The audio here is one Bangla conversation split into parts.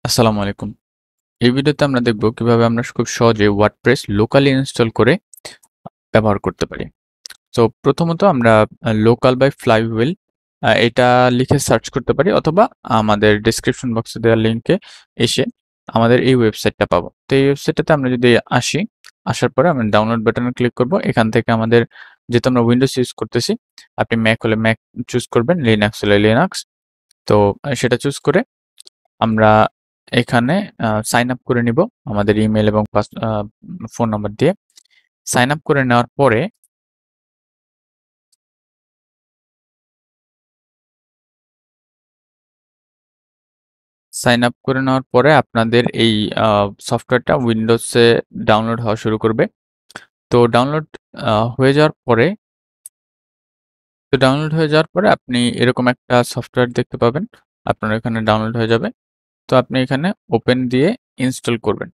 আসসালামু আলাইকুম। এই ভিডিওতে আমরা দেখব কিভাবে আমরা খুব সহজে ওয়ার্ডপ্রেস লোকালি ইনস্টল করে ব্যবহার করতে পারি। সো প্রথমত আমরা লোকাল বাই ফ্লাইহুইল এটা লিখে সার্চ করতে পারি অথবা আমাদের ডেসক্রিপশন বক্সে দেওয়া লিংকে এসে আমাদের এই ওয়েবসাইটটা পাবো। তো এই ওয়েবসাইটটাতে আমরা যদি আসার পরে আমরা ডাউনলোড বাটনে ক্লিক করব। এখান থেকে আমাদের যেহেতু আমরা উইন্ডোজ ইউজ করতেছি, আপনি ম্যাক হলে ম্যাক চুজ করবেন, লিনাক্স হলে লিনাক্স। তো সেটা চুজ করে আমরা এখানে সাইন আপ করে নিব আমাদের ইমেল এবং ফোন নাম্বার দিয়ে। সাইন আপ করে নেওয়ার পরে আপনাদের এই সফটওয়্যারটা উইন্ডোজে ডাউনলোড হওয়া শুরু করবে। তো ডাউনলোড হয়ে যাওয়ার পরে আপনি এরকম একটা সফটওয়্যার দেখতে পাবেন। আপনার এখানে ডাউনলোড হয়ে যাবে। তো আপনি এখানে ওপেন দিয়ে ইনস্টল করবেন।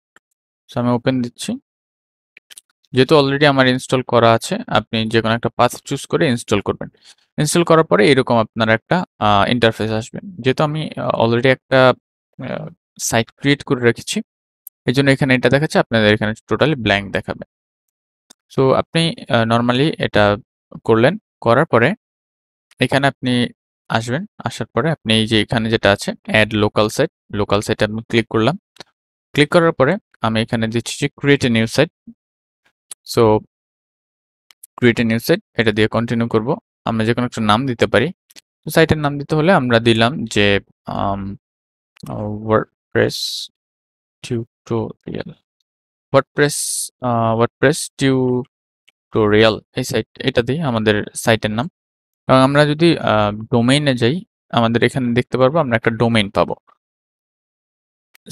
সো আমি ওপেন দিচ্ছি। যেহেতু অলরেডি আমার ইনস্টল করা আছে, আপনি যেকোনো একটা পাথ চুজ করে ইনস্টল করবেন। ইনস্টল করার পরে এরকম আপনার একটা ইন্টারফেস আসবে। যেহেতু আমি অলরেডি একটা আ সাইট ক্রিয়েট করে রেখেছি, এজন্য এখানে এটা দেখাচ্ছে, আপনাদের এখানে টোটালি ব্ল্যাংক দেখাবে। সো আপনি নরমালি এটা করলেন, করার পরে এখানে আপনি আসবেন। আসার পরে আপনি এই যে এখানে যেটা আছে এড লোকাল সাইটে আমি ক্লিক করলাম। ক্লিক করার পরে আমি এখানে দিচ্ছি যে create a new site. So create a new site এটা দিয়ে কন্টিনিউ করব। আমরা যেকোনো একটা নাম দিতে পারি। তো সাইটের নাম দিতে হলে আমরা দিলাম যে আম WordPress tutorial. WordPress WordPress tutorial এই এটা দিই আমাদের সাইটের নাম। এবং আমরা যদি ডোমেইনে যাই, আমাদের এখানে দেখতে পারবো আমরা একটা ডোমেইন পাবো।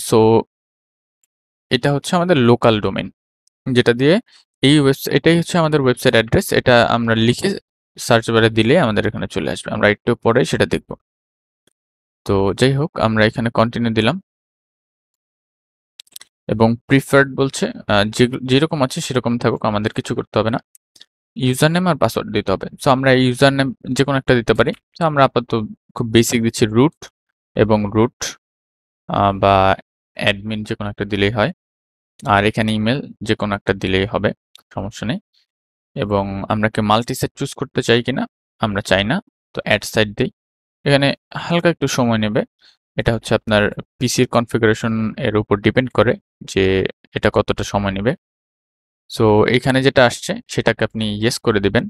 সো এটা হচ্ছে আমাদের লোকাল ডোমেইন। যেটা দিয়ে এটাই হচ্ছে আমাদের ওয়েবসাইট অ্যাড্রেস। এটা আমরা লিখে সার্চ বারে দিলে আমাদের এখানে চলে আসবে। আমরা একটু পরে সেটা দেখব। তো যাই হোক, আমরা এখানে কন্টিনিউ দিলাম এবং প্রিফার্ড বলছে যেরকম আছে সেরকম থাকুক, আমাদের কিছু করতে হবে না। ইউজার নেম আর পাসওয়ার্ড দিতে হবে। সো আমরা এই ইউজার নেম যেকোনো একটা দিতে পারি। তো আমরা আপাতত খুব বেসিক দিচ্ছি রুট এবং রুট বা অ্যাডমিন যেকোনো একটা দিলেই হয়। আর এখানে ইমেল যেকোনো একটা দিলেই হবে, সমস্যা নেই। এবং আমরা কি মাল্টি সাইট চুজ করতে চাই কিনা? আমরা চাই না। তো অ্যাড সাইট দেই। এখানে হালকা একটু সময় নেবে। এটা হচ্ছে আপনার পিসির কনফিগারেশন এর উপর ডিপেন্ড করে যে এটা কতটা সময় নেবে। সো এখানে যেটা আসছে সেটাকে আপনি ইয়েস করে দিবেন।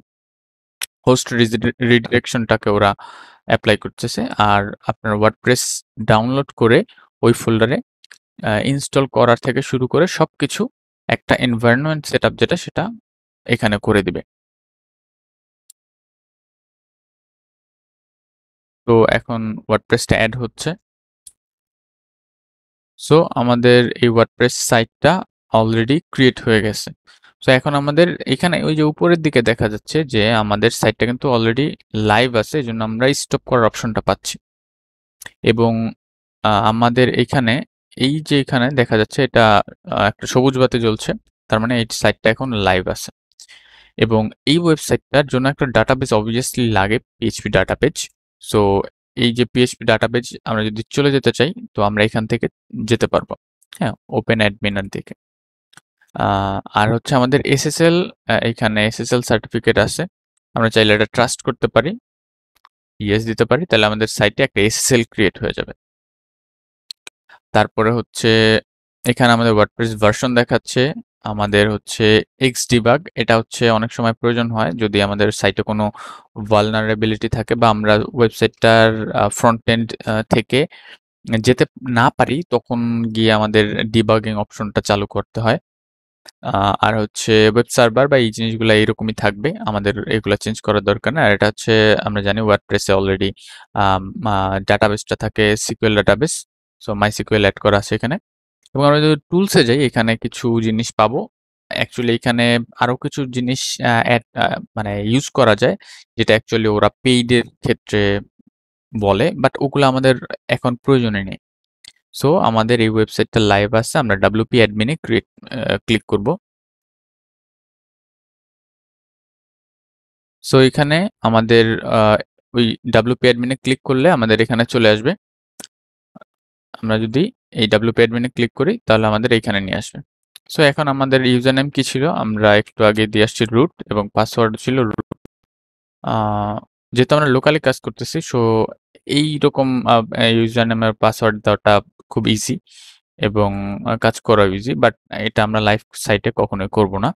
হোস্ট রিডিরেকশনটাকে ওরা এপ্লাই করতেছে। আর আপনার ওয়ার্ডপ্রেস ডাউনলোড করে ওই ফোল্ডারে ইনস্টল করার থেকে শুরু করে সবকিছু একটা এনভায়রনমেন্ট সেটআপ যেটা সেটা এখানে করে দিবে। তো এখন ওয়ার্ডপ্রেসটা এড হচ্ছে। সো আমাদের এই ওয়ার্ডপ্রেস সাইটটা অলরেডি ক্রিয়েট হয়ে গেছে। সো এখন আমাদের এখানে ওই যে উপরের দিকে দেখা যাচ্ছে যে আমাদের সাইটটা কিন্তু অলরেডি লাইভ আছে। এজন্য আমরা স্টপ করার অপশনটা পাচ্ছি। এবং আমাদের এখানে এই যে এখানে দেখা যাচ্ছে এটা একটা সবুজ বাতি জ্বলছে। তার মানে এই সাইটটা এখন লাইভ আছে। এবং এই ওয়েবসাইটটার জন্য একটা ডাটাবেস অবভিয়াসলি লাগে, পিএইচপি ডাটাবেজ। সো এই যে পিএইচপি ডাটাবেজ আমরা যদি চলে যেতে চাই, তো আমরা এখান থেকে যেতে পারবো। হ্যাঁ, ওপেন অ্যাডমিনার দিকে। আর হচ্ছে আমাদের এসএসএল, এখানে এসএসএল সার্টিফিকেট আছে। আমরা চাইলে এটা ট্রাস্ট করতে পারি, ইয়েস দিতে পারি। তাহলে আমাদের সাইটে একটা এসএসএল ক্রিয়েট হয়ে যাবে। তারপরে হচ্ছে এখানে আমাদের ওয়ার্ডপ্রেস ভার্সন দেখাচ্ছে। আমাদের হচ্ছে Xdebug, এটা হচ্ছে অনেক সময় প্রয়োজন হয় যদি আমাদের সাইটে কোনো vulnerability থাকে বা আমরা ওয়েবসাইটটার ফ্রন্ট এন্ড থেকে যেতে না পারি, তখন গিয়ে আমাদের ডিবাগিং অপশনটা চালু করতে হয়। আর হচ্ছে ওয়েব সার্ভার বা এই জিনিসগুলা এরকমই থাকবে। আমাদের এগুলা চেঞ্জ করার দরকার নাই। আর এটা হচ্ছে আমরা জানি ওয়ার্ডপ্রেসে অলরেডি আম আ ডাটাবেসটা থাকে secure database. So MySQL add করা আছে এখানে। এবং আমরা যদি টুলসে যাই, এখানে কিছু জিনিস পাবো। অ্যাকচুয়ালি এখানে আরো কিছু জিনিস মানে ইউজ করা যায়, যেটা অ্যাকচুয়ালি ওরা পেইড এর ক্ষেত্রে বলে। বাট ওগুলো আমাদের এখন প্রয়োজনই নেই। সো আমাদের এই ওয়েবসাইটটা লাইভ আছে। আমরা WP অ্যাডমিন এ ক্লিক করব। সো এখানে আমাদের আ ওই WP অ্যাডমিন এ ক্লিক করলে আমাদের এখানে চলে আসবে। আমরা যদি এই WP অ্যাডমিনে ক্লিক করি তাহলে আমাদের এইখানে নিয়ে আসবে। সো এখন আমাদের ইউজার নেম কি ছিল? আমরা একটু আগে দিয়ে আসছি রুট এবং পাসওয়ার্ড ছিল রুট। আ যেহেতু আমরা লোকালি কাজ করতেছি সো এইরকম ইউজার নেম আর পাসওয়ার্ড দেওয়াটা খুব ইজি এবং কাজ করাও ইজি। বাট এটা আমরা লাইভ সাইটে কখনোই করব না।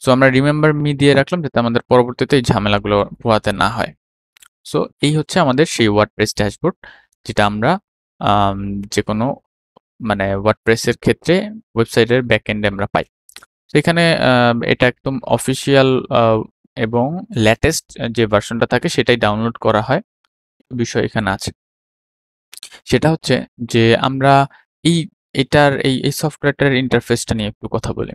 সো আমরা রিমেম্বার মি দিয়ে রাখলাম যাতে আমাদের পরবর্তীতে এই ঝামেলাগুলো পোহাতে না হয়। সো এই হচ্ছে আমাদের সেই ওয়ার্ডপ্রেস ড্যাশবোর্ড যেটা আমরা আম যেকোনো মানে ওয়ার্ডপ্রেস এর ক্ষেত্রে ওয়েবসাইটের ব্যাকএন্ডে আমরা পাই। তো এখানে এটা একদম অফিসিয়াল এবং লেটেস্ট যে ভার্সনটা থাকে সেটাই ডাউনলোড করা হয়। বিষয় এখানে আছে। সেটা হচ্ছে যে আমরা এই এটার এই সফটওয়্যারটার ইন্টারফেসটা নিয়ে একটু কথা বলি।